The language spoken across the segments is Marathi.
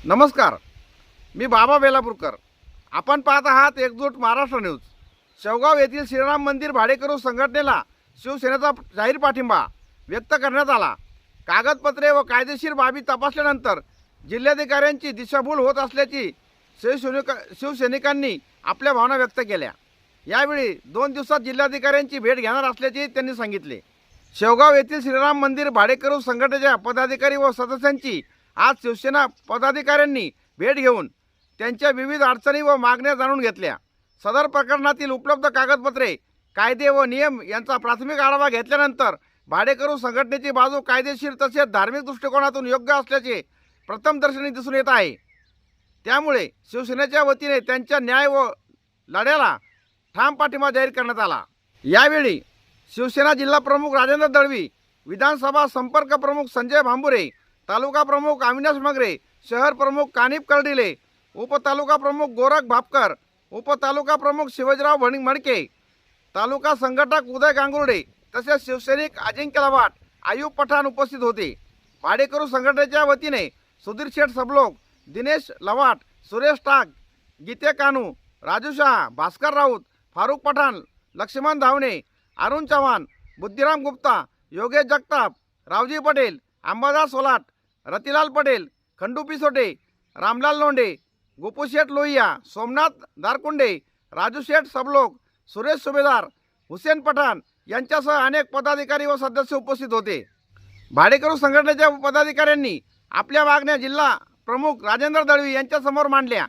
नमस्कार, मी बाबा बेलापूरकर. आपण पाहत आहात एकजूट महाराष्ट्र न्यूज. शेवगाव येथील श्रीराम मंदिर भाडेकरू संघटनेला शिवसेनेचा जाहीर पाठिंबा व्यक्त करण्यात आला. कागदपत्रे व कायदेशीर बाबी तपासल्यानंतर जिल्हाधिकाऱ्यांची दिशाभूल होत असल्याची शिवसैनिकांनी आपल्या भावना व्यक्त केल्या. यावेळी 2 दिवसात जिल्हाधिकाऱ्यांची भेट घेणार असल्याचे त्यांनी सांगितले. शेवगाव येथील श्रीराम मंदिर भाडेकरू संघटनेच्या पदाधिकारी व सदस्यांची आज शिवसेना पदाधिकाऱ्यांनी भेट घेऊन त्यांच्या विविध अडचणी व मागण्या जाणून घेतल्या. सदर प्रकरणातील उपलब्ध कागदपत्रे, कायदे व नियम यांचा प्राथमिक आढावा घेतल्यानंतर भाडेकरू संघटनेची बाजू कायदेशीर तसेच धार्मिक दृष्टिकोनातून योग्य असल्याचे प्रथमदर्शनी दिसून येत आहे. त्यामुळे शिवसेनेच्या वतीने त्यांच्या न्याय व लढ्याला ठाम पाठिंबा जाहीर करण्यात आला. यावेळी शिवसेना जिल्हा प्रमुख राजेंद्र दळवी, विधानसभा संपर्क प्रमुख संजय भांबुरे, तालुका प्रमुख अविनाश मगरे, शहर प्रमुख कानिप कर्डिले, उपतालुका प्रमुख गोरख भापकर, उपतालुका प्रमुख शिवाजीराव मडके, तालुका संघटक उदय गांगुर्डे तसेच शिवसैनिक अजिंक्य लवाट, आयुब पठाण उपस्थित होते. भाडेकरू संघटनेच्या वतीने सुधीर शेठ सबलोक, दिनेश लवाट, सुरेश टाक, गीते कानू, राजू शाह, भास्कर राऊत, फारुख पठाण, लक्ष्मण धावणे, अरुण चव्हाण, बुद्धिराम गुप्ता, योगेश जगताप, रावजी पटेल, अंबादास सोलाट, रतिलाल पटेल, खंडू पिसोटे, रामलाल लोंढे, गोपू शेठ लोहिया, सोमनाथ दारकुंडे, राजू शेठ सबलोक, सुरेश सुभेदार, हुसेन पठाण यांच्यासह अनेक पदाधिकारी व सदस्य उपस्थित होते. भाडेकरू संघटनेच्या पदाधिकाऱ्यांनी आपल्या मागण्या जिल्हा प्रमुख राजेंद्र दळवी यांच्यासमोर मांडल्या.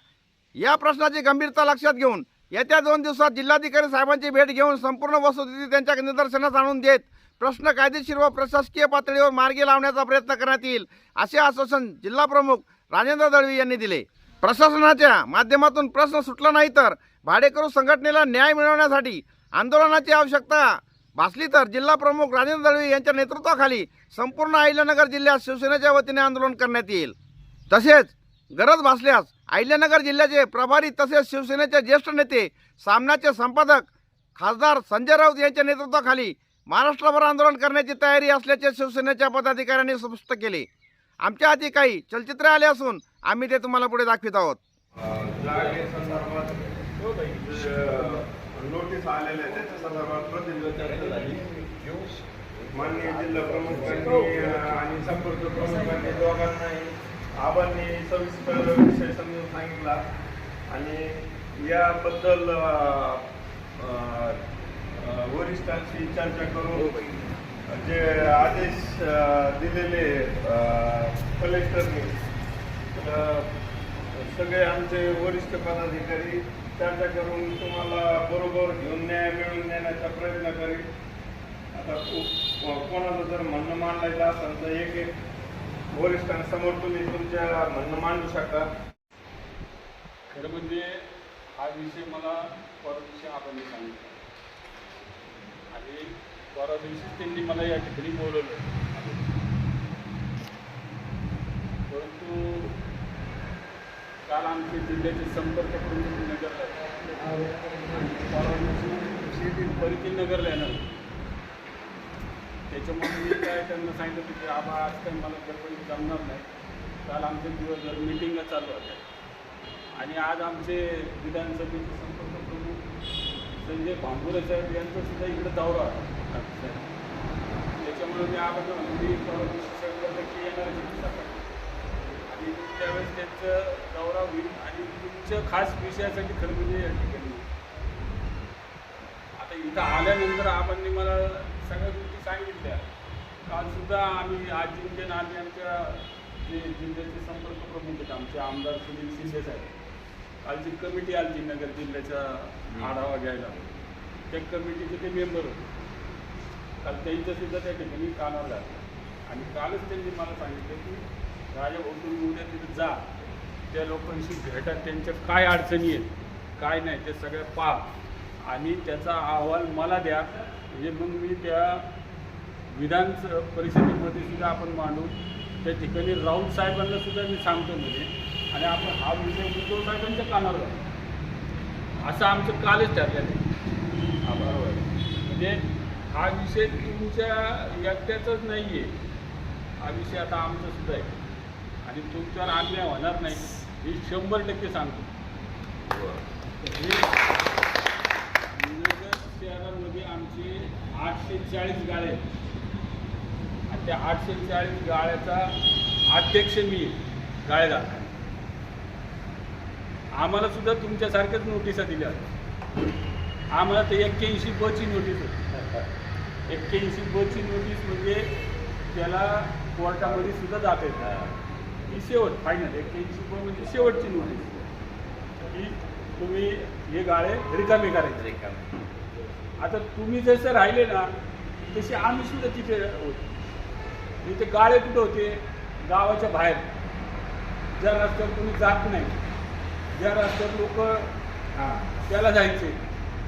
या प्रश्नाची गंभीरता लक्षात घेऊन येत्या 2 दिवसात जिल्हाधिकारी साहेबांची भेट घेऊन संपूर्ण वस्तुस्थिती त्यांच्या निदर्शनास आणून देत प्रश्न कायदेशीर व प्रशासकीय पातळीवर मार्गी लावण्याचा प्रयत्न करण्यात येईल असे आश्वासन जिल्हा प्रमुख राजेंद्र दळवी यांनी दिले. प्रशासनाच्या माध्यमातून प्रश्न सुटला नाही तर भाडेकरू संघटनेला न्याय मिळवण्यासाठी आंदोलनाची आवश्यकता भासली तर जिल्हा प्रमुख राजेंद्र दळवी यांच्या नेतृत्वाखाली संपूर्ण अहिल्यानगर जिल्ह्यात शिवसेनेच्या वतीने आंदोलन करण्यात येईल. तसेच गरज भासल्यास अहिल्यानगर जिल्ह्याचे प्रभारी तसेच शिवसेनेचे ज्येष्ठ नेते, सामनाचे संपादक खासदार संजय राऊत यांच्या नेतृत्वाखाली महाराष्ट्रभर आंदोलन करण्याची तयारी असल्याचे शिवसेनेच्या पदाधिकाऱ्यांनी स्पष्ट केले. आमच्या हाती काही चलचित्र आले असून आम्ही ते तुम्हाला पुढे दाखवित आहोत. जागेसंदर्भात नोटीस आलेल्या त्याच्या संदर्भात प्रतिनिधी झाली. माननीय जिल्हा प्रमुखांनी आणि संपर्क प्रमुखांनी दोघांनाही आबांनी सविस्तर विषय समजून सांगितला आणि याबद्दल वरिष्ठांशी चर्चा करून जे आदेश दिलेले कलेक्टरने सगळे आमचे वरिष्ठ पदाधिकारी चर्चा करून तुम्हाला बरोबर घेऊन न्याय मिळवून देण्याचा प्रयत्न करेल. आता कोणाला जर म्हणणं मांडायचं असेल तर एक वरिष्ठांसमोर तुम्ही तुमच्या म्हणणं मांडू शकता. खरं म्हणजे हा विषय मला परवा दिवशी आपण सांगितलं आणि परवा दिवशीच त्यांनी मला या ठिकाणी बोलवलं. परंतु काल आमचे जिल्ह्याचे संपर्क प्रमुख नगरला परवा दिवशी परिचय नगरला येणार. त्याच्यामुळे मी काय त्यांना सांगितलं की आबा आज काही मला गडबडीत जमणार नाही. काल आमचे दिवसभर मिटिंगा चालू होत्या आणि आज आमचे विधानसभेचे संपर्क प्रमुख संजय भांबुरे साहेब यांचा सुद्धा इकडे दौरा होता. त्याच्यामुळे मी आबा मी परवा दिवशी 100% येणार सकाळी आणि त्यावेळेस त्यांचं दौरा होईल आणि तुमच्या खास विषयासाठी खरं म्हणजे या ठिकाणी आता इथं आल्यानंतर आबांनी मला सगळ्या गोष्टी सांगितल्या. कालसुद्धा आम्ही आज जिंकून आम्ही आमच्या जे जिल्ह्याचे संपर्क प्रमुख आहेत आमचे आमदार सुनील शिंदे साहेब, कालची कमिटी आली नगर जिल्ह्याचा आढावा घ्यायला. त्या कमिटीचे ते मेंबर होते. काल त्यांच्यासुद्धा त्या ठिकाणी कानावर घातला आणि कालच त्यांनी मला सांगितलं की राजा भाऊ तुम्ही उद्या तिथं जा, त्या लोकांशी भेटा, त्यांच्या काय अडचणी आहेत काय नाही ते सगळं पहा आणि त्याचा अहवाल मला द्या. म्हणजे मग मी त्या विधान परिषदेमध्ये सुद्धा आपण मांडू, त्या ठिकाणी राऊत साहेबांना सुद्धा मी सांगतो म्हणजे आणि आपण हा विषय उद्धव साहेबांच्या कानावर घालू असं आमचं कालच ठरलेलं आहे. बरोबर म्हणजे हा विषय तुमच्या एकट्याचाच नाही आहे, हा विषय आता आमचा सुद्धा आहे आणि तुमच्यावर अन्याय होणार नाही हे 100% सांगतो. नगर शहरामध्ये आमचे 840 गाळे आहेत आणि त्या 840 गाळ्याचा अध्यक्ष मी गाळेदार. आम्हाला सुद्धा तुमच्यासारख्याच नोटिसा दिल्या. आम्हाला ते 81 बची नोटीस होती. 81 बची नोटीस म्हणजे त्याला कोर्टामध्ये सुद्धा जात येतं. ही शेवट फायनल 81 ब म्हणजे शेवटची नोटीस की तुम्ही हे गाळे रिकामे करायचे. आता तुम्ही जसं राहिले ना तसे आम्ही सुद्धा तिथे होतो. इथे गाळे कुठं होते? गावाच्या बाहेर, ज्या रस्त्यावर तुम्ही जात नाही, ज्या रस्त्यावर लोक त्याला जायचे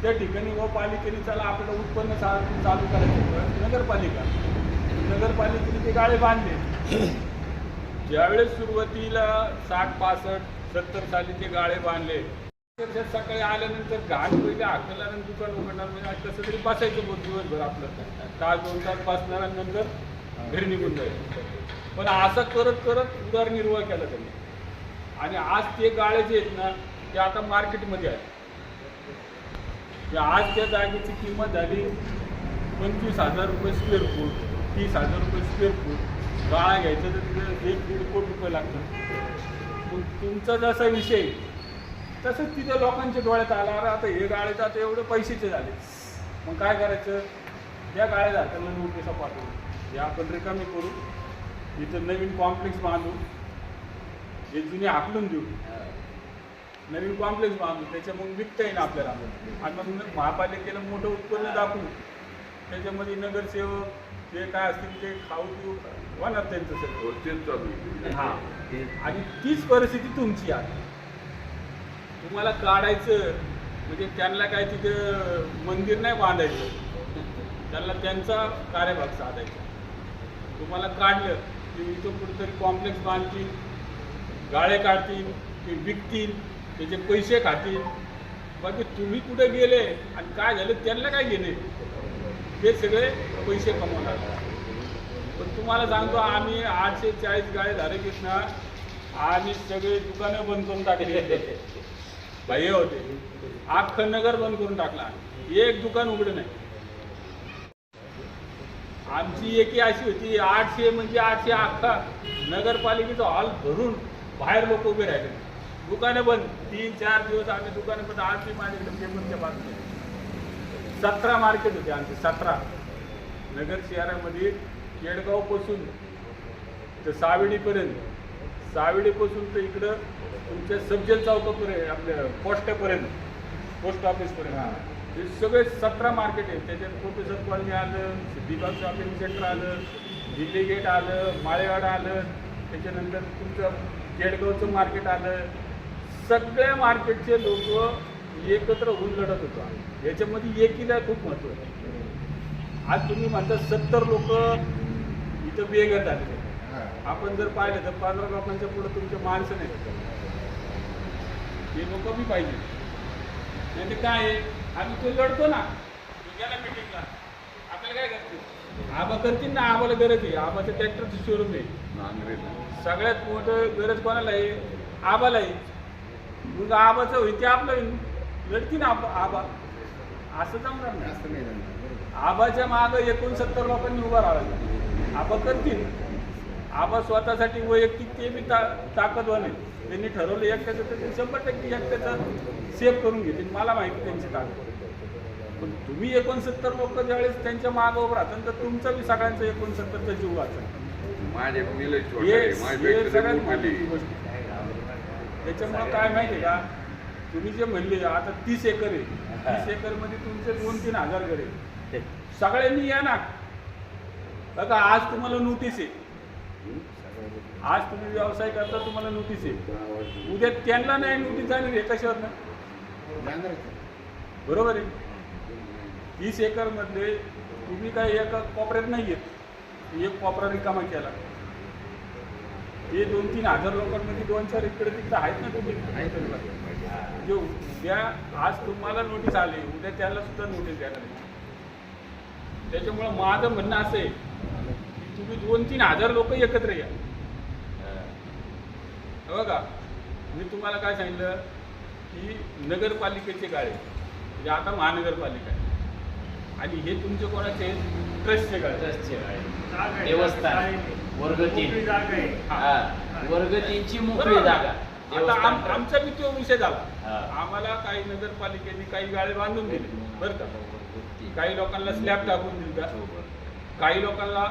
त्या ठिकाणी व पालिकेने चला आपलं उत्पन्न चालू करायचं. नगरपालिकेने ते गाळे बांधले. ज्यावेळेस सुरुवातीला 60, 65, 70 साली ते गाळे बांधले. सकाळी आल्यानंतर घाण पहिले हाकल्यानंतर दुकान उघडणार म्हणजे कसं तरी बसायचं बोल दिवसभर आपलं तास 2 तास बसणार आणि नंतर घरी निघून जायचं. पण असं करत करत उदरनिर्वाह केला त्यांनी. आणि आज ते गाळे जे आहेत ना ते आता मार्केटमध्ये आहेत. आज त्या जागेची किंमत झाली 25,000 रुपये स्क्वेअर फूट, 30,000 रुपये स्क्वेअर फूट. गाळा घ्यायचं तर तिथे 1-1.5 कोटी रुपये लागतात. मग तुमचा जसा विषय तसंच तिथे लोकांच्या डोळ्यात आला. आता हे गाळेचं आता एवढे पैशाचे झाले, मग काय करायचं? त्या गाळे जाताना नोटिसा पाठवू, हे आपण रिकामी करू, इथं नवीन कॉम्प्लेक्स बांधू, हे जुने हाकलून देऊ, नवीन कॉम्प्लेक्स बांधू, त्याच्या मग विकता येईल आपल्याला. आणि मग महापालिकेला मोठं उत्पन्न दाखवू, त्याच्यामध्ये नगरसेवक जे काय असतील ते खाऊ पिऊ होणार त्यांचं सगळं. हां, आणि तीच परिस्थिती तुमची आहे. तुम्हाला काढायचं म्हणजे त्यांना काय तिथं मंदिर नाही बांधायचं, त्यांना त्यांचा कार्यभाग साधायचा. तुम्हाला काढलं की इथं कुठेतरी कॉम्प्लेक्स बांधतील, गाळे काढतील, ते विकतील, त्याचे पैसे खातील. बाकी तुम्ही कुठे गेले आणि काय झालं त्यांना काय गेले, ते सगळे पैसे कमवणार. पण तुम्हाला सांगतो आम्ही 840 गाळे धारक आहेत ना, आम्ही सगळे दुकानं बंद करून टाकले. बाह्य होते, अख्खं नगर बंद करून टाकला, एक दुकान उघडं नाही. आमची एकी अशी होती 800 म्हणजे 800 अख्खा नगरपालिकेचा हॉल भरून बाहेर लोक उभे राहिले. दुकानं बंद 3-4 दिवस आम्ही दुकानं बंद. आज मी माझ्याकडे पेपरच्या बाजूने 17 मार्केट होते आमचे. 17 नगर शहरामध्ये केडगावपासून तर सावेडीपासून तर इकडं तुमच्या सबजेल चौकापर्यंत, आपल्या पोस्ट ऑफिसपर्यंत हे सगळे 17 मार्केट आहेत. त्याच्यात प्रोफेसर कॉलनी आलं, सिद्धिबाग शॉपिंग सेंटर आलं, दिल्ली गेट आलं, माळेवाड आलं, त्याच्यानंतर तुमचं केडगावचं मार्केट आलं. सगळ्या मार्केटचे लोक एकत्र होऊन लढत होतो. याच्यामध्ये एकीला खूप महत्त्व आहे. आज तुम्ही म्हणता 70 लोक इथं बेघर झाले. आपण जर पाहिलं तर 15 लोकांच्या पुढे तुमचे माणसं नाही, हे लोक बी पाहिजे. नाही ते काय आहे, आम्ही तो लढतो ना, गेला मिटिंगला, आपल्याला काय करते? आबा करतील ना, आबाला गरज आहे. आबाचं ट्रॅक्टरचं शोरूम आहे. सगळ्यात मोठं गरज कोणाला आहे? आबाला आहे. मग आबाचं होईल ते आपलं होईल, लढतील आबा. असं जमणार नाही. आबाच्या मागं 69 लोकांनी उभा राहायला. आबा करतील. आबा स्वतःसाठी वैयक्तिक ते बी ताकदवान आहे. त्यांनी ठरवलं एकट्याचं तर ते 100% एकट्याचं सेव्ह करून घेतील. मला माहिती त्यांची ताकद. पण तुम्ही 69 लोक ज्यावेळेस त्यांच्या मागं उभं राहतात तर तुमचा बी सगळ्यांचा 69चा जीव वाचत. सगळ्यात महत्त्वाची गोष्ट. त्याच्यामुळं काय माहिती आहे का, तुम्ही जे म्हणले आता 30 एकर आहे, 30 एकरमध्ये तुमचे 2-3 हजार घर आहे. सगळ्यांनी या ना. बघा आज तुम्हाला नोटीस आहे, आज तुम्ही व्यवसाय करता तुम्हाला नोटीस आहे, उद्या त्यांना नाही नोटीस जाणार आहे कशावर ना, बरोबर आहे. 30 एकरमधले तुम्ही काय एका कोपऱ्यात नाही आहेत, एक कोपरा रिकामा केला. हे 2-3 हजार लोकांमध्ये 2-4 इकडे तिकडे आहेत ना तुम्ही. जे उद्या आज तुम्हाला नोटीस आली, उद्या त्याला सुद्धा नोटीस द्यायला नाही. त्याच्यामुळं माझं म्हणणं असं आहे की तुम्ही 2-3 हजार लोक एकत्र या. बघा मी तुम्हाला काय सांगितलं की नगरपालिकेचे गाळे म्हणजे आता महानगरपालिका आहे आणि हे तुमचे कोणाचे ट्रस्टचे गाळे देवस्थान वर्ग 3 वर्ग 3ची मोकळी बरोबर. जागा आता देवस्थान आमचा बी तो विषय झाला हा. आम्हाला काही नगरपालिकेने काही गाळे बांधून दिले बरं का काही लोकांना स्लॅब टाकून दिले का काही लोकांना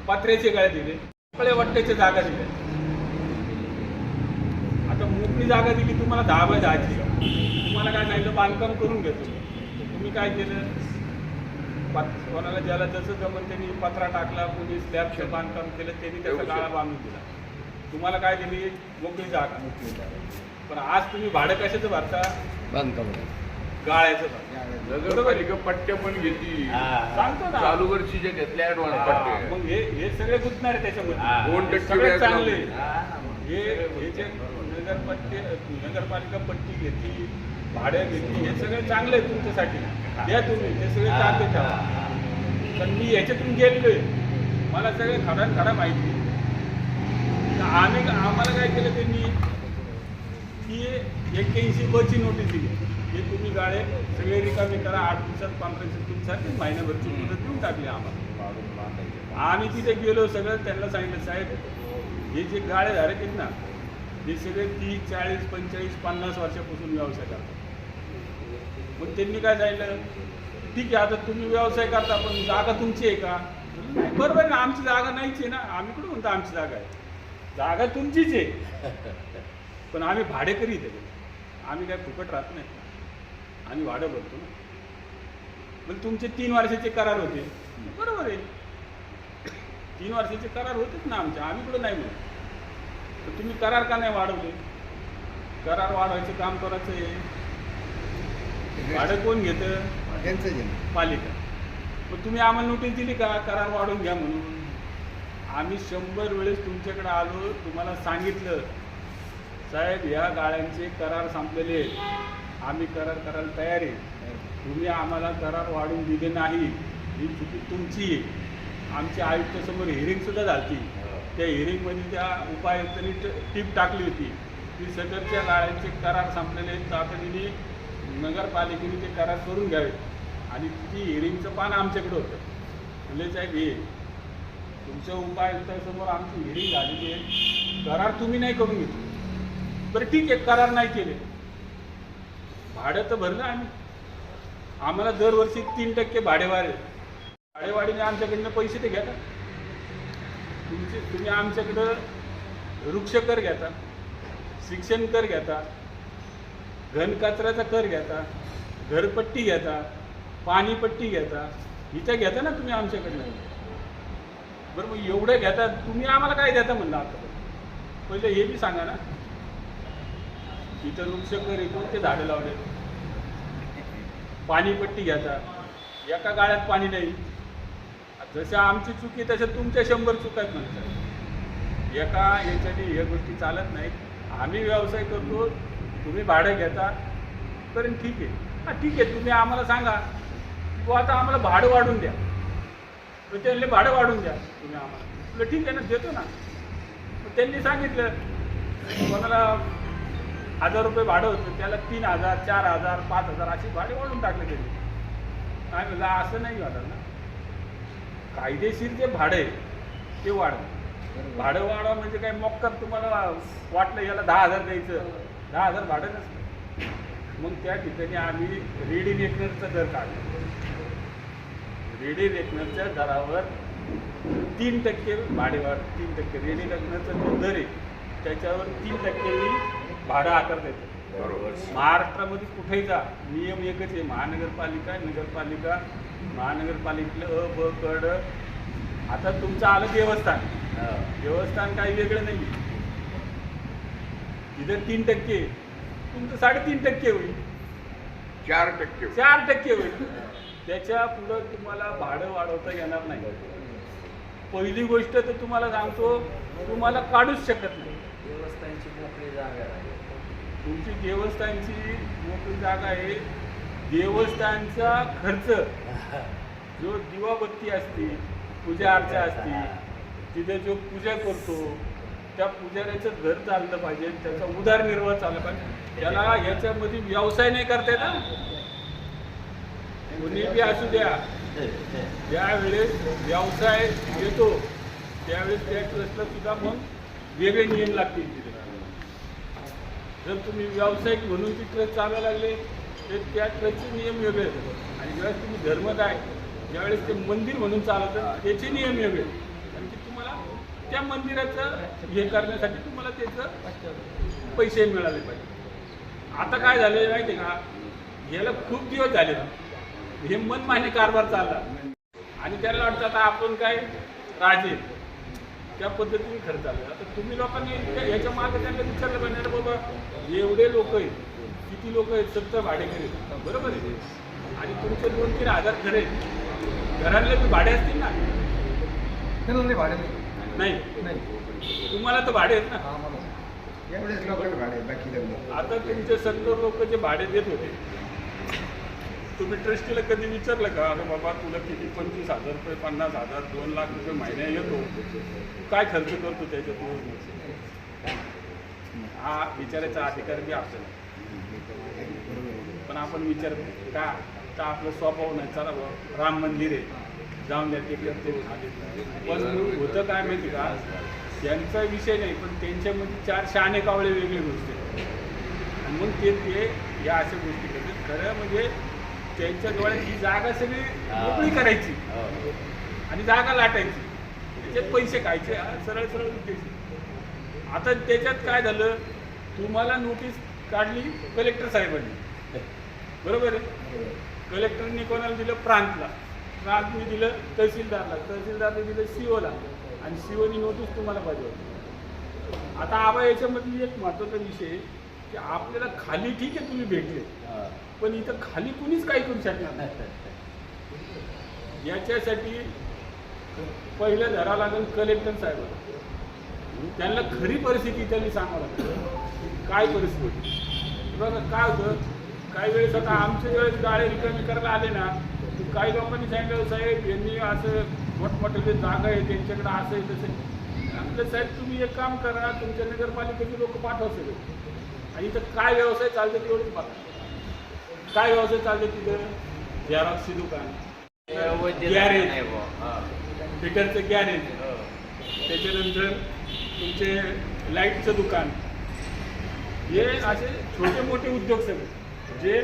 पत्र्याचे गाळे दिले मोकळे वाट्याच्या जागा दिल्या आता मोकळी जागा दिली तुम्हाला 10x10ची तुम्हाला काय सांगितलं बांधकाम करून घेतो तुम्ही काय केलं कोणाला ज्याला जसं जमन त्यांनी पत्रा टाकला कोणी स्लॅबचं बांधकाम केलं त्यांनी त्याचा गाळा बांधून दिला तुम्हाला काय दिली मोकळी जागा पण आज तुम्ही भाडं कशाचं भरता गाळ्याचं भरता नगरपालिका पट्ट्या पण घेतली सांगतो ना चालू वर्षीच्या घेतल्या ऍडव्हान्स हा, पट्टे मग हे सगळे गुंतणार आहे त्याच्यामध्ये हा. 2% सगळ्यात व्याज चांगले लावून. हे जे नगरपालिका पट्टी घेतली भाडं घेतली हे सगळे चांगले आहे तुमच्यासाठी द्या तुम्ही ते सगळे चांगले ठेवा पण मी याच्यातून गेलेलोय मला सगळे खडा माहिती तर आम्हाला काय केलं त्यांनी की 81 ची नोटीस दिली हे तुम्ही गाळे सगळे रिकामे करा 8 दिवसात 15 दिवसात तुमच्यासाठी महिन्याभरची मुदत देऊन टाकली आम्हाला आम्ही तिथे गेलो सगळं त्यांना सांगितलं साहेब हे जे गाळे धारक आहेत ना हे सगळे 30, 40, 45, 50 वर्षापासून व्यवसाय करतात मग त्यांनी काय सांगितलं ठीक आहे आता तुम्ही व्यवसाय करता पण जागा तुमची आहे का बरोबर आहे ना आमची जागा नाहीच आहे ना आम्ही कुठं म्हणतो आमची जागा आहे जागा तुमचीच आहे पण आम्ही भाडेकरी इथे आम्ही काय फुकट राहत नाही आम्ही भाडं भरतो ना पण तुमचे 3 वर्षाचे करार होते बरोबर आहे 3 वर्षाचे करार होतेच ना आमचे आम्ही कुठं नाही म्हणत तर तुम्ही करार का नाही वाढवले करार वाढवायचं काम करायचं आहे भाडं कोण घेतं पालिका मग तुम्ही आम्हाला नोटीस दिली का करार वाढवून घ्या म्हणून आम्ही 100 वेळेस तुमच्याकडे आलो तुम्हाला सांगितलं साहेब ह्या गाळ्यांचे करार संपलेले आहेत आम्ही करार करायला तयार आहे तुम्ही आम्हाला करार वाढवून दिले नाही ही चुकी तुमची आहे आमच्या आयुक्तासमोर हिअरिंगसुद्धा झाली त्या हिअरिंगमध्ये त्या उपायुक्तांनी टीप टाकली होती की सदरच्या गाळ्यांचे करार संपलेले आहेत तातडीने नगरपालिकेने ते करार करून घ्यावेत आणि ती हिअरिंगचं पान आमच्याकडे होतं म्हणजे साहेब हे तुमच्या उपायुक्तासमोर आमची हिअरिंग झालेली आहे करार तुम्ही नाही करून घेतले बरं ठीक आहे करार नाही केले भाडं तर भरलं आम्ही आम्हाला दरवर्षी 3% भाडेवाढीने आमच्याकडनं पैसे ते घेता तुम्ही आमच्याकडं वृक्षकर घेता शिक्षण कर घेता घनकचऱ्याचा कर घेता घरपट्टी घेता पाणीपट्टी घेता इथं घेता ना तुम्ही आमच्याकडनं बरं मग एवढं घेता तुम्ही आम्हाला काय देता म्हणलं आता पहिलं हे बी सांगा ना इथं वृक्षकर कोणते झाडं लावले पाणीपट्टी घेता एका गाळ्यात पाणी नाही जसं आमची चुकी तसं तुमच्या 100 चुका आहेत म्हणतात एका याच्याने ह्या गोष्टी चालत नाहीत आम्ही व्यवसाय करतो तुम्ही भाडं घेता कारण ठीक आहे हां ठीक आहे तुम्ही आम्हाला सांगा की आता आम्हाला भाडं वाढून द्या तर त्यांनी भाडं वाढून द्या तुम्ही आम्हाला म्हटलं ठीक आहे ना देतो ना मग त्यांनी सांगितलं कोणाला 1000 रुपये भाडं होतं त्याला 3000, 4000, 5000 अशी भाडे वाढून टाकले त्यांनी काय म्हणलं असं नाही वाटत ना कायदेशीर जे भाडं आहे ते वाढवं भाडं वाढवा म्हणजे काय मोक्कर तुम्हाला वाटलं याला 10,000 द्यायचं 10,000 भाडं नसतं मग त्या ठिकाणी आम्ही रेडी रेकनरचा दर काढला रेडी रेकनरच्या दरावर 3% भाडेवाढ 3% रेडी रेकनरचा जो दर आहे त्याच्यावर 3% भाडं आकारता येतं बरोबर महाराष्ट्रामध्ये कुठेही जा नियम एकच आहे महानगरपालिका नगरपालिका महानगरपालिकेला ब क ड आता तुमचं आलं देवस्थान काही वेगळं नाही इथं 3% तुमचं 3.5% होईल 4% 4% होईल त्याच्या पुढं तुम्हाला भाडं वाढवता येणार नाही पहिली गोष्ट तर तुम्हाला सांगतो तुम्हाला काढूच शकत नाही देवस्थानची मोकळी जागा आहे तुमची देवस्थानची मोकळी जागा आहे देवस्थानचा खर्च जो दिवाबत्ती असते पूजा अर्चा असते तिथे जो पूजा करतो त्या पुजाऱ्याचं घर चाललं पाहिजे, त्याचा उदरनिर्वाह चालला पाहिजे. त्याला याच्यामध्ये व्यवसाय नाही करता येत ना. कोणी बी असू द्या, ज्यावेळेस व्यवसाय येतो त्यावेळेस त्या ट्रस्टला सुद्धा मग वेगळे नियम लागतील तिथे. जर तुम्ही व्यावसायिक म्हणून ती ट्रस्ट चालायला लागले तर त्या ट्रस्टचे नियम वेगळे आहेत. आणि ज्यावेळेस तुम्ही धर्मदाय, ज्यावेळेस ते मंदिर म्हणून चालतं त्याचे नियम वेगळे. आणि ते तुम्हाला त्या मंदिराचं हे करण्यासाठी तुम्हाला त्याचं पैसे मिळाले पाहिजे. आता काय झालं माहिती आहे का, याला खूप दिवस झाले हे मनमानी कारभार चालला आणि त्याला वाटतं आता आपण काय राजे त्या पद्धतीने खर्च चालला. आता तुम्ही लोकांनी याच्या मागे त्यांना विचारलं पाहिजे, अरे बाबा एवढे लोक आहेत, किती लोक आहेत, 70 भाडेकरी आहेत, बरोबर आहे. आणि तुमचे 2-3 हजार घर आहेत, घरांना बी भाडे असतील ना. भाडे नाही, तुम्हाला तर भाडे आहेत ना. आता तुमचे 70 लोक जे भाडे देत होते, तुम्ही ट्रस्टीला कधी विचारलं का, अरे बाबा तुला किती 25,000 रुपये, 50,000, 2 लाख रुपये महिन्या येतो, काय खर्च करतो त्याच्यात? हा विचारायचा अधिकार बी आपल्याला. पण आपण विचार का, तर आपलं स्वभाव नाही. चला बाबा राम मंदिर आहे, जाऊन द्या, ते करते. पण होतं काय माहिती का, त्यांचा विषय नाही, पण त्यांच्यामध्ये 4 शहाणे कावळे वेगळी गोष्ट आहे. आणि मग ते या अशा गोष्टी करतात. खरं म्हणजे त्यांच्या डोळ्यात ही जागा सगळी मोकळी करायची आणि जागा लाटायची, त्याच्यात पैसे खायचे, सरळ सरळ उद्देश. आता त्याच्यात काय झालं, तुम्हाला नोटीस काढली कलेक्टर साहेबांनी, बरोबर आहे. कलेक्टरनी कोणाला दिलं, प्रांतला, प्रांतने दिलं तहसीलदारला, तहसीलदारने दिलं सीओला, आणि सीओनी नोटीस तुम्हाला पाहिजे. आता आबा याच्यामधली एक महत्त्वाचा विषय आहे की आपल्याला खाली ठीक आहे तुम्ही भेटले, पण इथं खाली कुणीच काही करू शकणार नाही. याच्यासाठी पहिलं धरावं लागेल कलेक्टर साहेब, त्यांना खरी परिस्थिती त्यांनी सांगावं लागेल काय परिस्थिती. बघा काय होतं, काही वेळेस आता आमच्या वेळेस गाळे रिकामी करायला आले ना, काही लोकांनी सांगितलं साहेब यांनी असं मोठमोठे जागा आहे त्यांच्याकडे असं आहे तसं. आपलं साहेब तुम्ही एक काम करा, तुमच्या नगरपालिकेचे लोक पाठवा सगळे, आणि इथं काय व्यवसाय चालतं तेवढंच बघा. काय व्यवसाय चालतं तिथं, झेरॉक्सची दुकान, गॅरेज, फिटरचं गॅरेज, त्याच्यानंतर तुमचे लाईटचं दुकान, हे असे छोटे मोठे उद्योग सगळे जे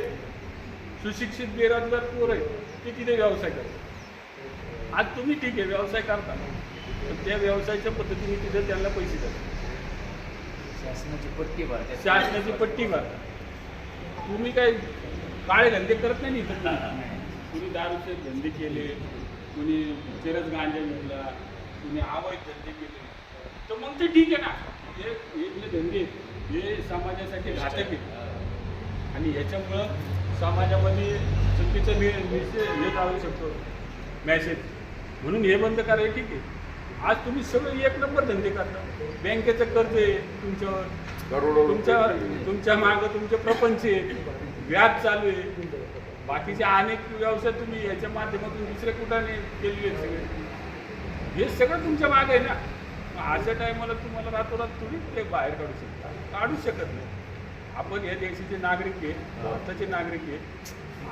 सुशिक्षित बेरोजगार पोर आहेत ते तिथे व्यवसाय करतात. आज तुम्ही ठीक आहे व्यवसाय करता, पण त्या व्यवसायाच्या पद्धतीने तिथे त्यांना पैसे देतात, शासनाची पट्टी भरतात. तुम्ही काय काळे धंदे करत नाही इथं. कुणी दारूचे धंदे केले, कुणी चरस गांजा विकला, कुणी अवैध धंदे केले, तर मग ते ठीक आहे ना. हे जे धंदे हे समाजासाठी घातक आहेत आणि याच्यामुळं समाजामध्ये चुकीचं हे जाऊ शकतो मॅसेज, म्हणून हे बंद करायला ठीक आहे. आज तुम्ही सगळं एक नंबर धंदे करता, बँकेचं कर्ज आहे तुमच्यावर, तुमच्या मागं तुमचे प्रपंच आहे, व्याज चालू आहे, बाकीचे अनेक व्यवसाय तुम्ही याच्या माध्यमातून दुसऱ्या कुठाने केलेले आहेत सगळे, हे सगळं तुमच्या मागं आहे ना. अशा टायमाला तुम्हाला रातोरात तुम्ही ते बाहेर काढू शकता, काढूच शकत नाही. आपण या देशाचे नागरिक आहे, भारताचे नागरिक आहे.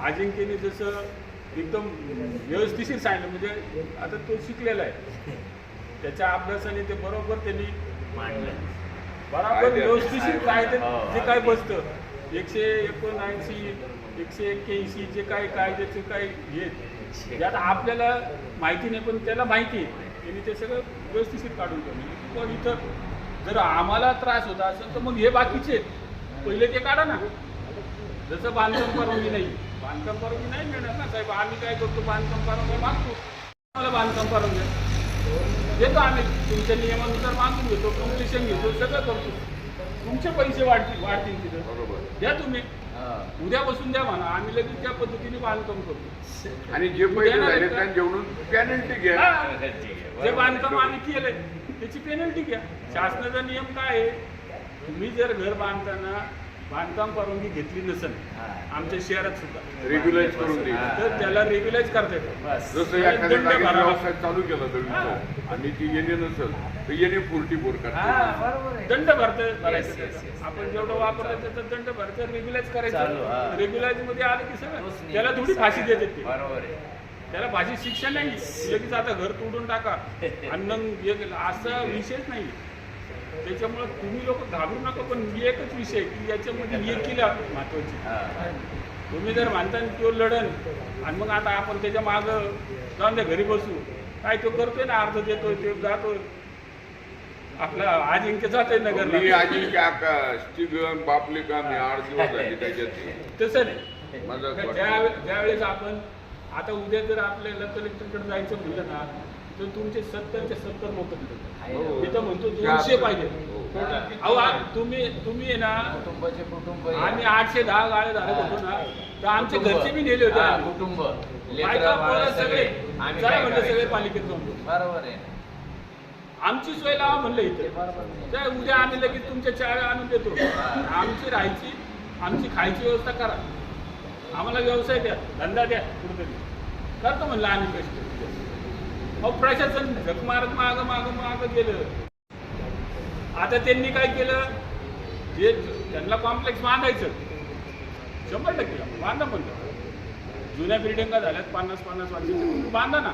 अजिंक्यने जसं एकदम व्यवस्थिशीर सांगितलं, म्हणजे आता तो शिकलेला आहे, त्याच्या अभ्यासाने ते बरोबर त्यांनी मांडलं, बरोबर व्यवस्थिशीर कायदे जे काय बसतं 179, 181 जे काय कायद्याचे काय हे ज्यात आपल्याला माहिती नाही पण त्याला माहिती आहे, त्यांनी ते सगळं व्यवस्थिशीर काढून ठेवलं. पण इथं जर आम्हाला त्रास होता असेल तर मग हे बाकीचे पहिले ते काढा ना. जसं बांधकाम परवानगी नाही, बांधकाम परवानगी नाही मिळणार ना साहेब. आम्ही काय करतो, बांधकाम परवानगी मागतो, आम्हाला बांधकाम परवानगी देतो आम्ही, तुमच्या नियमानुसार मागून घेतो, कम्प्लिशन घेतो, सगळं करतो. तुमचे पैसे वाढतील तिथं, द्या तुम्ही, उद्या बसून द्या म्हणा, आम्ही लगेच त्या पद्धतीने बांधकाम करतो. आणि जे पैसे झाले जेवढून पेनल्टी घ्या, जे बांधकाम आम्ही केलंय त्याची पेनल्टी घ्या. शासनाचा नियम काय आहे, तुम्ही जर घर बांधताना बांधकाम परवानगी घेतली नसेल हा. आमच्या शहरात सुद्धा रेग्युलाइज करून हा. द्यायचं. तर त्याला रेग्युलाइज करता येतं. बस जसं एखाद्या दंड जागेत भरावा. व्यवसाय चालू केला दळवीचा आणि ती येणे नसेल तर येणे 44 हा करतात. बरोबर आहे. दंड भरायचं Yes, yes, yes. आपण जेवढं वापरलं त्याचा दंड भरायचं, रेग्युलाइज चालू, हा. करायचं. रेग्युलाइज मध्ये आलं की तोच सगळं नियम. त्याला थोडी फाशी देते ते. बरोबर आहे. त्याला फाशी शिक्षा नाही, लगेच आता घर तोडून टाका आणि मग असा विषयच नाही. त्याच्यामुळे तुम्ही लोक घाबरू नका, पण एकच विषय की याच्यामध्ये एकीला महत्वाची. हा. तुम्ही जर म्हणता ना तो लढन आणि मग आता आपण त्याच्या मागं जाऊन त्या घरी बसू, काय तो करतोय ना, अर्ध देतोय, ते जातोय आपला अजिंक्य जातोय मी नगरला. अजिंक्य आकाश तिघं बापले का मी 8 दिवस झाले त्याच्यात. तसं नाही. माझं असं वाटतं. ज्यावेळेस आपण आता उद्या जर आपल्याला कलेक्टरकडे जायचं म्हणलं ना, तर तुमचे 70चे 70 लोक हो. मी तर म्हणतो 200 पाहिजे. हो. अहो तुम्ही आहे ना, कुटुंबाचे कुटुंब आम्ही 810 गाळे धारक होतो ना, तर आमचे घरचे बी नेले होते हा, आम्ही. कुटुंब बायका, लेकरं, बाळं पोरं सगळे आम्ही चला काय म्हणलं सगळे करायचं? पालिकेत जाऊन बसू. बरोबर आहे. आमची सोय लावा म्हणलं ते इथे. बरोबर नाही. तर उद्या आम्ही लगेच तुमच्या चाव्या आणून देतो. आमची राहायची, आमची खायची व्यवस्था करा, आम्हाला व्यवसाय द्या, धंदा द्या, कुठेतरी करतो म्हणलं आम्ही कष्ट. मग प्रशासन झक मारत मागं गेलं. आता त्यांनी काय केलं, जे त्यांना कॉम्प्लेक्स बांधायचं 100% बांधा म्हणलं. जुन्या बिल्डिंगा झाल्यात 50-50 वर्षाच्या, बांधा ना.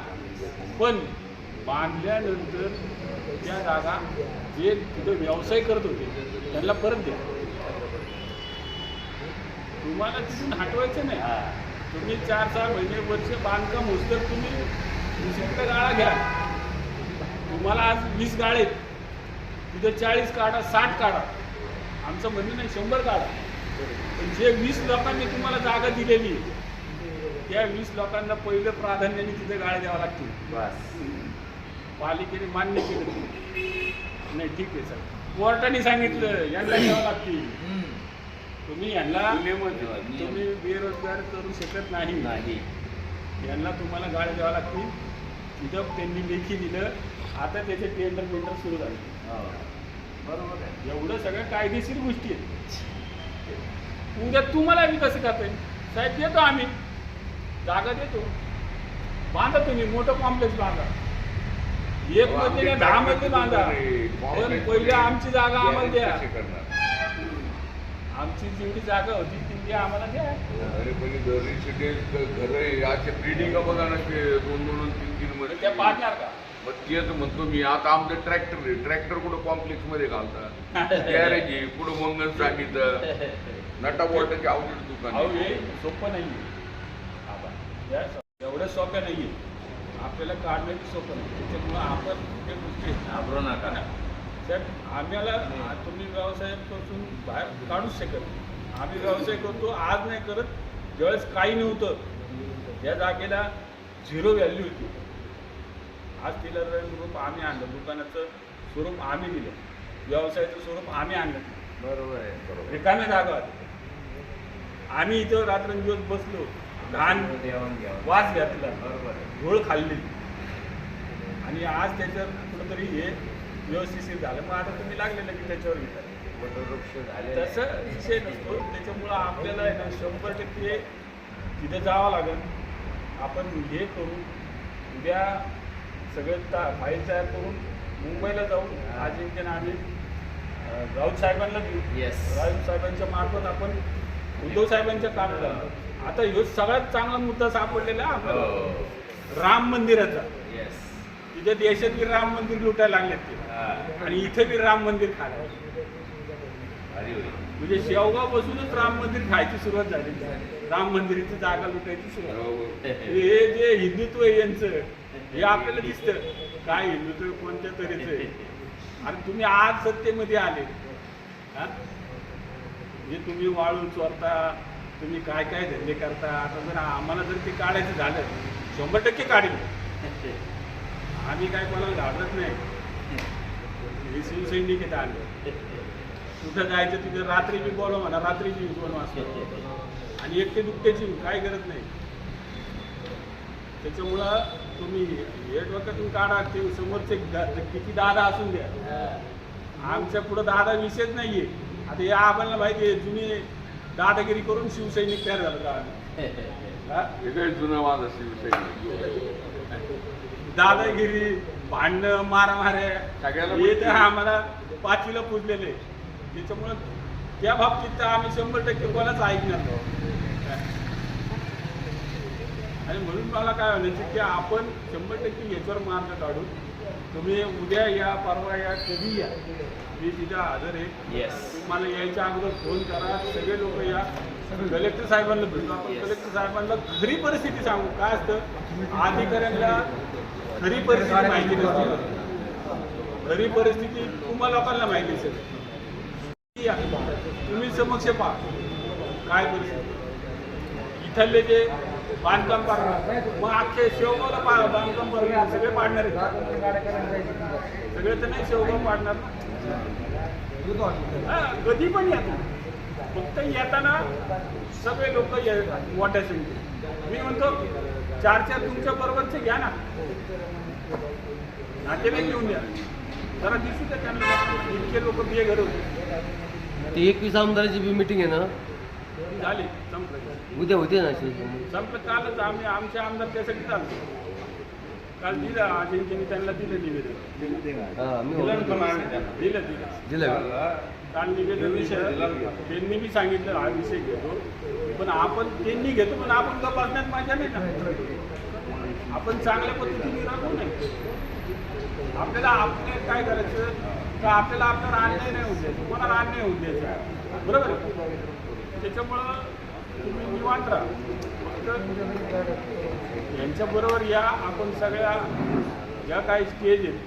पण बांधल्यानंतर त्या जागा जे तिथे व्यवसाय करत होते त्यांना परत द्या. तुम्हाला तिथून हटवायचं नाही. हा. तुम्ही 4-6 महिने वर्ष बांधकाम होत तर तुम्ही दुसरीकडे गाळा घ्या. तुम्हाला आज 20 गाळे आहेत, तिथे 40 काढा, 60 काढा. आमचं म्हणणं नाही 100 काढा. पण जे 20 लोकांनी तुम्हाला जागा दिलेली आहे, त्या 20 लोकांना पहिलं प्राधान्याने तिथे गाळे द्यावं लागतील. बस पालिकेने मान्य केलं नाही, ठीक आहे सर, कोर्टाने सांगितलं यांना द्यावं लागतील. हम्म. तुम्ही यांना नियमच तुम्ही बेरोजगार करू शकत नाही. नाही. यांना तुम्हाला गाड्या द्यावं लागतील. तिथं त्यांनी लेखी दिलं. आता त्याचे टेंडर सुरू झाले. हो. बरोबर आहे. एवढं सगळं कायदेशीर गोष्टी आहेत. उद्या तुम्हाला बी कसं करता साहेब, देतो आम्ही जागा देतो, बांधा तुम्ही मोठं कॉम्प्लेक्स बांधा. 1 मजली नाही 10 मजली बांधा, पण पहिलं आमची जागा आम्हाला द्या. आमची जेवढी जागा होती तेवढी आम्हाला द्या. अरे पण रेसिडेंट घर असे बिल्डिंग बघा ना, ते 2-2, 3-3 तर त्या पाडणार का? मग तेच म्हणतो मी. आता आमचं ट्रॅक्टर आहे, ट्रॅक्टर कुठं कॉम्प्लेक्स मध्ये घालतात, गॅरेज आहे, कुठं मंगल सांगितलं, नटा बोल्टाची औषध दुकान अहो आहे. हे सोपं नाही आहे. एवढं सोप्या नाही आहे. आपल्याला काढण्याची सोपं नाही. त्याच्यामुळं आपण त्या गोष्टी घाबरू नका. साहेब, आम्हाला तुम्ही व्यवसायापासून बाहेर काढूच शकत नाही. आम्ही व्यवसाय करतो, आज नाही करत. ज्यावेळेस काही नव्हतं या जागेला 0 व्हॅल्यू होती. आज तिला स्वरूप आम्ही आणलं, दुकानाचं स्वरूप आम्ही दिलं, व्यवसायाचं स्वरूप आम्ही आणलं. बरोबर आहे. बरोबर. रिकामी जागा होती. आम्ही इथं रात्रंदिवस बसलो, घाण देवाण घ्यावं. वास घातला, बरोबर आहे. घोळ खाल्ली, आणि आज त्याच्यावर कुठंतरी हे व्यवस्थित झालं. मग आता तुम्ही लागलेलं की त्याच्यावर घेतात. वटवृक्ष झाले. तसं विषय नसतो. त्याच्यामुळं आपल्याला आहे ना 100% तिथे जावं लागेल. आपण हे करू, उद्या सगळं फाईल तयार करून मुंबईला जाऊन अजिंक्य आम्ही राऊत साहेबांना देऊ. येस. राऊत साहेबांच्या मार्फत आपण उद्धव साहेबांच्या कामाला. आता ह्यो सगळ्यात चांगला मुद्दा सापडलेला आहे आपल्याला, हो. राम मंदिराचा. येस. तिथे देशात बी राम मंदिर लुटायला लागलेत ते, हा. आणि इथे बी राम मंदिर खायला. भारी होईल. म्हणजे शेवगाव पासूनच राम मंदिर खायची सुरुवात झाली. राम मंदिराची जागा लुटायची सुरुवात. हे जे हिंदुत्व आहे यांचं, हे आपल्याला दिसतं काय हिंदुत्व कोणत्या तऱ्हेचं आहे. आणि तुम्ही आज सत्तेमध्ये आले, हा? जे तुम्ही वाळू चोरता, तुम्ही काय काय धंदे करता. आता जर आम्हाला जर ते काढायचं झालं 100% काढेल. आम्ही काय कोणाला घाबरत नाही. हे शिवसैनिक येत आले, कुठं जायचं तिथं रात्री बी बोलव म्हणा, रात्री बी 2 वाजता, आणि एकटे दुखतेची काय गरज नाही. त्याच्यामुळं तुम्ही हे डोक्यातून काढा. ते समोरचे किती दादा असून द्या, आमच्या पुढं दादा विषयच नाहीये. आता या आम्हाला माहिती आहे जुनी दादागिरी करून शिवसैनिक तयार झालं का हा? हे काही जुनं माझं शिवसैनिक दादागिरी भांडणं मारामाऱ्या सगळ्याला हे तर आम्हाला 5वीला पुजलेले त्याच्यामुळं त्या बाबतीत तर आम्ही 100% कोणाच ऐकणार नाही. आणि म्हणून मला काय म्हणायचं की आपण 100% याच्यावर मार्ग काढू. तुम्ही उद्या या परवा या कधी या मी तिथे हजर आहे. तुम्हाला यायच्या अगोदर फोन करा. सगळे लोक या. कलेक्टर साहेबांना भेटू आपण. कलेक्टर साहेबांना खरी परिस्थिती सांगू. काय असतं अधिकाऱ्यांना खरी परिस्थिती माहिती नसते. खरी परिस्थिती तुम्हा लोकांना माहिती असेल. या तुम्ही समक्ष पहा काय परिस्थिती. इथले जे बांधकाम पाडणार मग अख्खे शेवगावला बांधकाम पाडणार सगळे पाडणार आहेत. सगळे तर नाही शेवगाव पाडणार ना. कधी पण या फक्त येताना सगळे लोक मोठ्या संख्येत. मी म्हणतो 4 तुमच्या बरोबरचे घ्या ना. नातेवाईक घेऊन द्या जरा दिसू द्या त्यांना. इतके लोक बिये घर होते. ते 21 आमदाराची बी मिटिंग आहे ना झाली संपलं. उद्या होते ना संपलं कालच. आमचे आमदार त्यासाठी चालतो. काल दिलं अजिंक्यने त्यांना दिलं निवेदन. हा मी दिलं काल निवेदन विषय त्यांनी बी सांगितलं हा विषय घेतो पण आपण त्यांनी घेतो पण आपण गप्प बसण्यात मजा नाही ना. आपण चांगल्या पद्धतीने राहू नये. आपल्याला आपले काय करायचं तर आपल्याला आपल्याला अन्याय नाही होऊ द्यायचं. कोणाला अन्याय होऊ द्यायचा बरोबर. त्याच्यामुळं तुम्ही निवांत राहा. फक्त यांच्याबरोबर या आपण सगळ्या ज्या काही स्टेज आहेत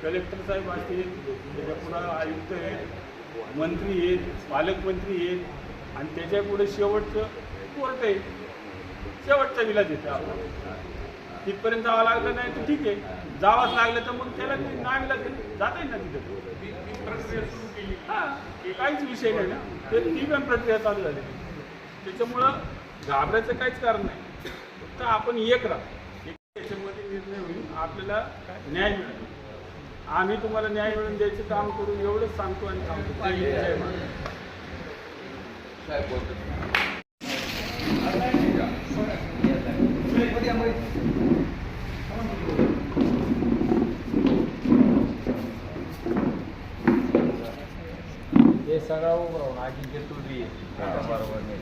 कलेक्टर साहेब असतील त्याच्या पुढं आयुक्त आहेत मंत्री आहेत पालकमंत्री आहेत आणि त्याच्या पुढे शेवटचं कोर्ट आहे. शेवटचा विलाज येते आपला. तिथपर्यंत जावं लागलं नाही तर ठीक आहे. जावंच लागलं तर मग त्याला नावीला जाता येईल ना तिथं. प्रक्रिया सुरू केली हां काहीच विषय नाही ना. तर ती पण प्रक्रिया चालू झाली. त्याच्यामुळं घाबरायचं काहीच कारण नाही. फक्त आपण एक राहा. त्याच्यामध्ये निर्णय होईल आपल्याला न्याय मिळेल. आम्ही तुम्हाला न्याय मिळवून द्यायचं काम करू एवढंच सांगतो आणि सांगतो. जय महाराज. साहेब बोलतो. हे सगळं उभं राहून अजिंक्य तू बी बरोबर नाही.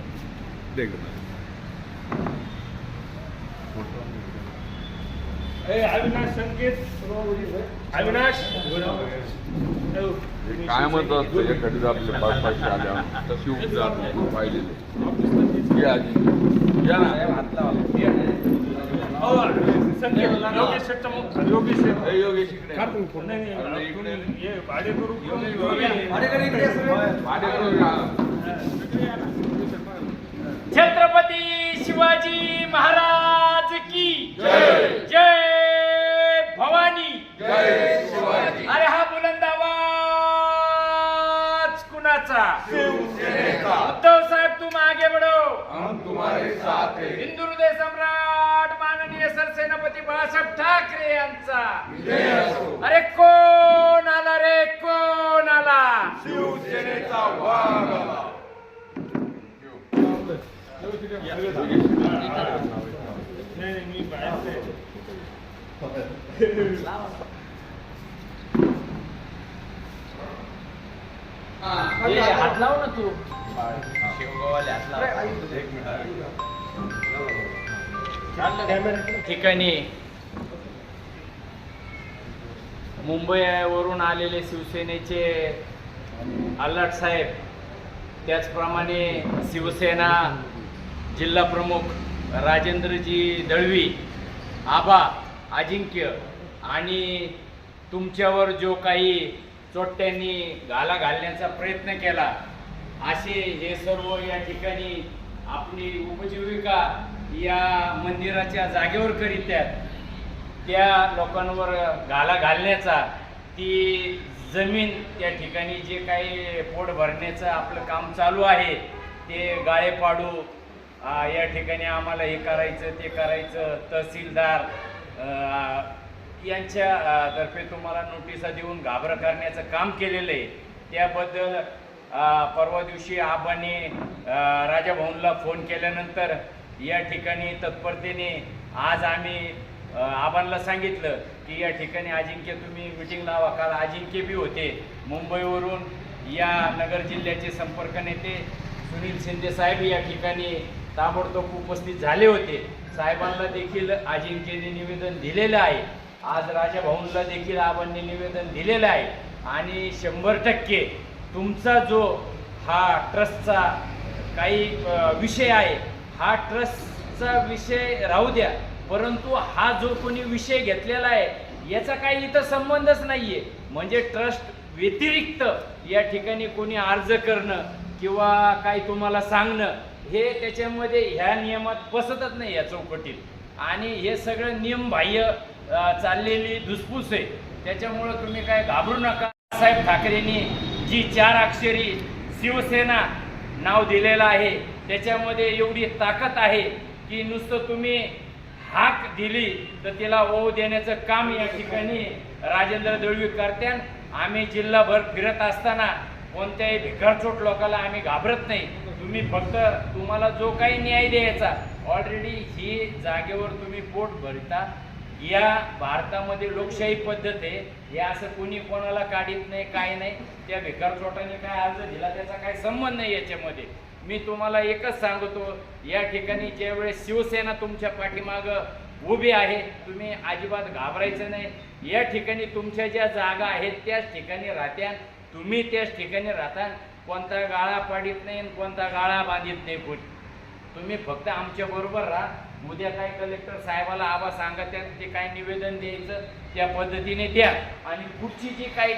अविनाश संकेत अविनाश काय म्हणतो असतं एखादी जर आपले 5 आल्या तशी उपचार पाहिलेले या आजी या ना हात लावा. संकेत योगेश योगेश योगेश इकडे भाडेकरू छत्रपती शिवाजी महाराज की जय. जय भवानी. जय शिवाजी. अरे हा बुलंद आवाज कुणाचा. उद्धव साहेब तुम आगे बढ़ो. हम तुम्हारे साथ हैं. हिंदू हृदय सम्राट माननीय सरसेनापती बाळासाहेब ठाकरे यांचा विजय असो. अरे कोण आला रे कोण आला. शिवसेनेचा वाघ आला. नाही मी बाहेर हात लाव ना तू. शेवगावाले हात लावा. ठिकाणी मुंबईवरून आलेले शिवसेनेचे आल्हाट साहेब त्याचप्रमाणे शिवसेना जिल्हा प्रमुख राजेंद्रजी दळवी आबा अजिंक्य आणि तुमच्यावर जो काही चोट्यांनी घाला घालण्याचा प्रयत्न केला असे हे सर्व या ठिकाणी आपली उपजीविका या मंदिराच्या जागेवर करीत आहेत. त्या लोकांवर घाला घालण्याचा ती जमीन त्या ठिकाणी जे काही पोट भरण्याचं आपलं काम चालू आहे ते गाळे पाडू या ठिकाणी आम्हाला हे करायचं ते करायचं. तहसीलदार यांच्या तर्फे तुम्हाला नोटिसा देऊन घाबरं करण्याचं काम केलेलं आहे. त्याबद्दल परवा दिवशी आबांनी राजाभाऊंला फोन केल्यानंतर या ठिकाणी तत्परतेने आज आम्ही आबांना सांगितलं की या ठिकाणी अजिंक्य तुम्ही मिटिंग लावा. काल अजिंक्य बी होते मुंबईवरून. या नगर जिल्ह्याचे संपर्क नेते सुनील शिंदे साहेब या ठिकाणी ताबडतोब उपस्थित झाले होते. साहेबांना देखील अजिंक्यने निवेदन दिलेलं आहे. आज राजाभाऊंला देखील आबांनी निवेदन दिलेलं आहे. आणि 100% तुमचा जो हा ट्रस्टचा काही विषय आहे, हा ट्रस्टचा विषय राहू द्या, परंतु हा जो कोणी विषय घेतलेला आहे याचा काही इथं संबंधच नाही आहे. म्हणजे ट्रस्ट व्यतिरिक्त या ठिकाणी कोणी अर्ज करणं किंवा काही तुम्हाला सांगणं हे त्याच्यामध्ये ह्या नियमात बसतच नाही या चौकटीत. आणि हे सगळं नियमबाह्य चाललेली धुसफूस आहे. त्याच्यामुळं तुम्ही काय घाबरू नका. साहेब ठाकरेंनी जी 4 अक्षरी शिवसेना नाव दिलेलं आहे त्याच्यामध्ये एवढी ताकद आहे की नुसतं तुम्ही हाक दिली तर तिला ओव देण्याचं काम या ठिकाणी राजेंद्र दळवी करत्यान. आम्ही जिल्हाभर फिरत असताना कोणत्याही भिकारचोट लोकांना आम्ही घाबरत नाही. तुम्ही फक्त तुम्हाला जो काही न्याय द्यायचा ऑलरेडी ही जागेवर तुम्ही पोट भरता. या भारतामध्ये लोकशाही पद्धत आहे. हे असं कोणी कोणाला काढीत नाही, काय नाही. त्या भिकारचोटाने काय अर्ज दिला त्याचा काय संबंध नाही याच्यामध्ये. मी तुम्हाला एकच सांगतो, या ठिकाणी ज्यावेळेस शिवसेना तुमच्या पाठीमागं उभी आहे तुम्ही अजिबात घाबरायचं नाही. या ठिकाणी तुमच्या ज्या जागा आहेत त्याच ठिकाणी राहत्या, तुम्ही त्याच ठिकाणी राहता. कोणता गाळा पाडीत नाही, कोणता गाळा बांधित नाही कोणी. तुम्ही फक्त आमच्या बरोबर राहा. उद्या काय कलेक्टर साहेबाला आबा सांगा ते काय निवेदन द्यायचं त्या पद्धतीने द्या. आणि पुढची जी काही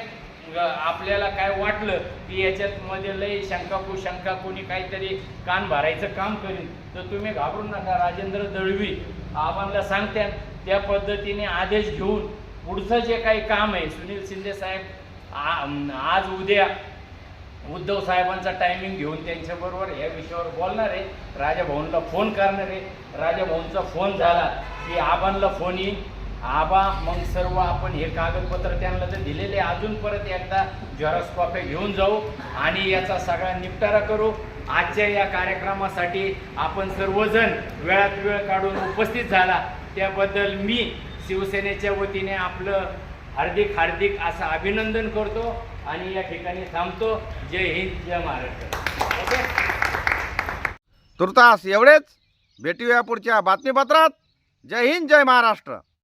आपल्याला काय वाटलं की याच्यात मध्ये लय शंका कोणी काहीतरी कान भरायचं काम करीन तर तुम्ही घाबरू नका. राजेंद्र दळवी आबांना सांगत्या त्या पद्धतीने आदेश घेऊन पुढचं जे काही काम आहे सुनील शिंदे साहेब आज उद्या उद्धव साहेबांचा टायमिंग घेऊन त्यांच्याबरोबर या विषयावर बोलणार आहे. राजाभाऊंना फोन करणार आहे. राजाभाऊंचा फोन झाला की आबांना फोन येईल. आबा मग सर्व आपण हे कागदपत्र त्यांना तर दिलेले अजून परत एकदा झेरॉक्स कॉप्या घेऊन जाऊ आणि याचा सगळा निपटारा करू. आजच्या या कार्यक्रमासाठी आपण सर्वजण वेळात वेळ काढून उपस्थित झाला त्याबद्दल मी शिवसेनेच्या वतीने आपलं हार्दिक असं अभिनंदन करतो आणि या ठिकाणी थांबतो. जय हिंद, जय महाराष्ट्र. ओके. तुर्तास एवढेच. भेटूया पुढच्या बातमीपत्रात. जय हिंद, जय महाराष्ट्र.